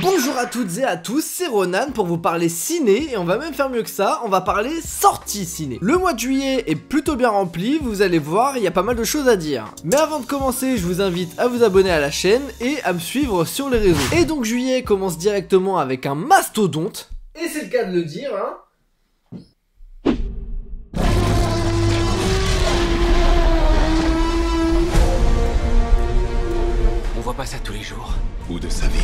Bonjour à toutes et à tous, c'est Ronan pour vous parler ciné et on va même faire mieux que ça, on va parler sortie ciné. Le mois de juillet est plutôt bien rempli, vous allez voir, il y a pas mal de choses à dire. Mais avant de commencer, je vous invite à vous abonner à la chaîne et à me suivre sur les réseaux. Et donc juillet commence directement avec un mastodonte, et c'est le cas de le dire, hein. On voit pas ça tous les jours. Ou de sa vie.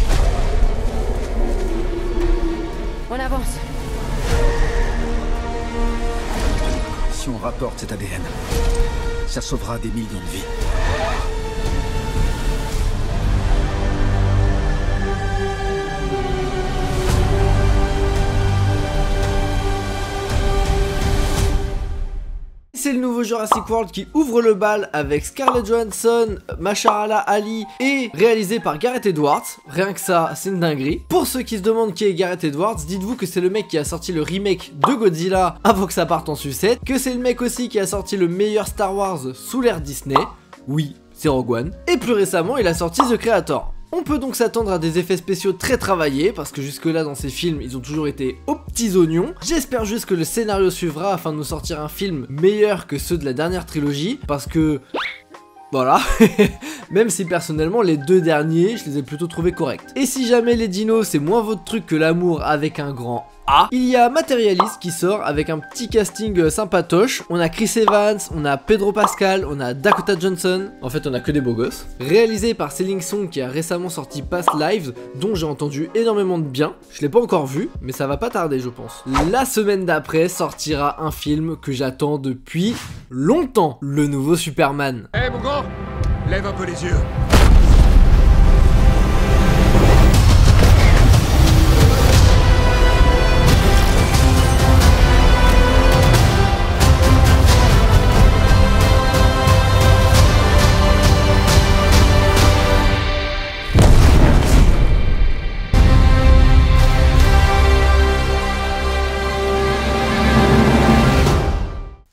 On avance. Si on rapporte cet ADN, ça sauvera des millions de vies. C'est le nouveau Jurassic World qui ouvre le bal avec Scarlett Johansson, Mahershala Ali et réalisé par Gareth Edwards. Rien que ça, c'est une dinguerie. Pour ceux qui se demandent qui est Gareth Edwards, dites-vous que c'est le mec qui a sorti le remake de Godzilla avant que ça parte en sucette, que c'est le mec aussi qui a sorti le meilleur Star Wars sous l'ère Disney. Oui, c'est Rogue One. Et plus récemment, il a sorti The Creator. On peut donc s'attendre à des effets spéciaux très travaillés, parce que jusque là dans ces films, ils ont toujours été aux petits oignons. J'espère juste que le scénario suivra afin de nous sortir un film meilleur que ceux de la dernière trilogie, parce que... voilà, même si personnellement les deux derniers, je les ai plutôt trouvés corrects. Et si jamais les dinos c'est moins votre truc que l'amour avec un grand A, il y a Materialist qui sort avec un petit casting sympatoche. On a Chris Evans, on a Pedro Pascal, on a Dakota Johnson, en fait on a que des beaux gosses. Réalisé par Selling Song qui a récemment sorti Past Lives, dont j'ai entendu énormément de bien. Je l'ai pas encore vu, mais ça va pas tarder je pense. La semaine d'après sortira un film que j'attends depuis longtemps, le nouveau Superman. Hé mon grand, lève un peu les yeux.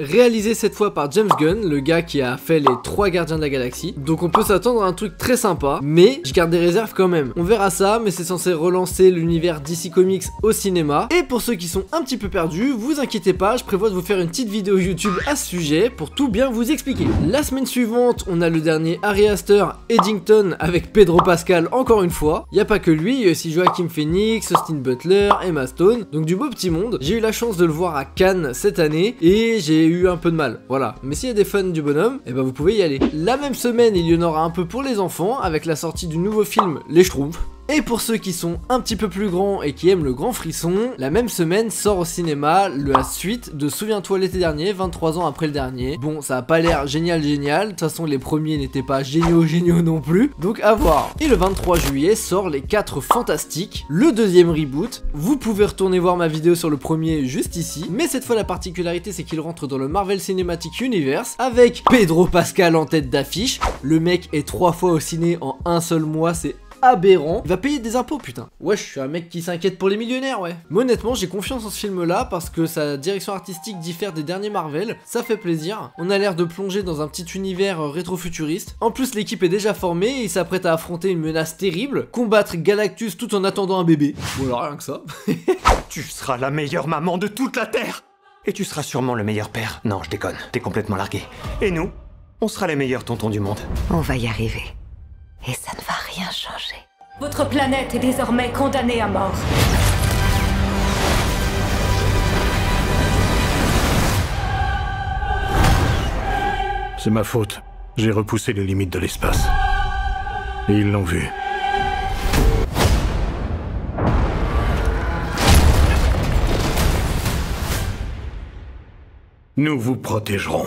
Réalisé cette fois par James Gunn, le gars qui a fait les 3 Gardiens de la Galaxie. Donc on peut s'attendre à un truc très sympa, mais je garde des réserves quand même. On verra ça, mais c'est censé relancer l'univers DC Comics au cinéma. Et pour ceux qui sont un petit peu perdus, vous inquiétez pas, je prévois de vous faire une petite vidéo YouTube à ce sujet pour tout bien vous expliquer. La semaine suivante, on a le dernier Harry Astor Eddington avec Pedro Pascal encore une fois. Il y a pas que lui, il y a aussi Joaquin Phoenix, Austin Butler, Emma Stone, donc du beau petit monde. J'ai eu la chance de le voir à Cannes cette année et j'ai eu un peu de mal, voilà. Mais s'il y a des fans du bonhomme, et ben vous pouvez y aller. La même semaine, il y en aura un peu pour les enfants avec la sortie du nouveau film Les Schtroumpfs. Et pour ceux qui sont un petit peu plus grands et qui aiment le grand frisson, la même semaine sort au cinéma la suite de Souviens-toi l'été dernier, 23 ans après le dernier. Bon, ça a pas l'air génial, de toute façon les premiers n'étaient pas géniaux non plus, donc à voir. Et le 23 juillet sort Les 4 Fantastiques, le deuxième reboot. Vous pouvez retourner voir ma vidéo sur le premier juste ici, mais cette fois la particularité c'est qu'il rentre dans le Marvel Cinematic Universe avec Pedro Pascal en tête d'affiche. Le mec est 3 fois au ciné en un seul mois, c'est aberrant. Il va payer des impôts putain. Ouais, je suis un mec qui s'inquiète pour les millionnaires, ouais. Mais honnêtement, j'ai confiance en ce film là parce que sa direction artistique diffère des derniers Marvel. Ça fait plaisir. On a l'air de plonger dans un petit univers rétro-futuriste. En plus, l'équipe est déjà formée et il s'apprête à affronter une menace terrible, combattre Galactus tout en attendant un bébé. Voilà, rien que ça. Tu seras la meilleure maman de toute la Terre. Et tu seras sûrement le meilleur père. Non, je déconne, t'es complètement largué. Et nous, on sera les meilleurs tontons du monde. On va y arriver. Et ça ne va rien changer. Votre planète est désormais condamnée à mort. C'est ma faute. J'ai repoussé les limites de l'espace. Et ils l'ont vu. Nous vous protégerons.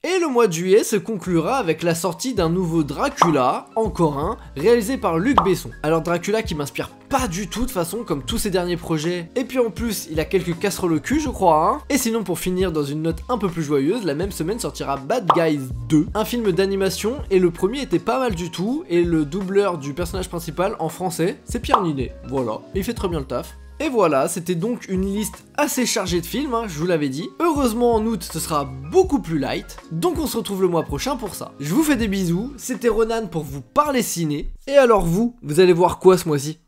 Et le mois de juillet se conclura avec la sortie d'un nouveau Dracula, encore un, réalisé par Luc Besson. Alors Dracula qui m'inspire pas du tout de façon comme tous ses derniers projets, et puis en plus il a quelques casseroles au cul je crois hein. Et sinon pour finir dans une note un peu plus joyeuse, la même semaine sortira Bad Guys 2, un film d'animation, et le premier était pas mal du tout, et le doubleur du personnage principal en français, c'est Pierre Ninet, voilà, il fait très bien le taf. Et voilà, c'était donc une liste assez chargée de films, hein, je vous l'avais dit. Heureusement en août ce sera beaucoup plus light, donc on se retrouve le mois prochain pour ça. Je vous fais des bisous, c'était Ronan pour vous parler ciné. Et alors vous allez voir quoi ce mois-ci ?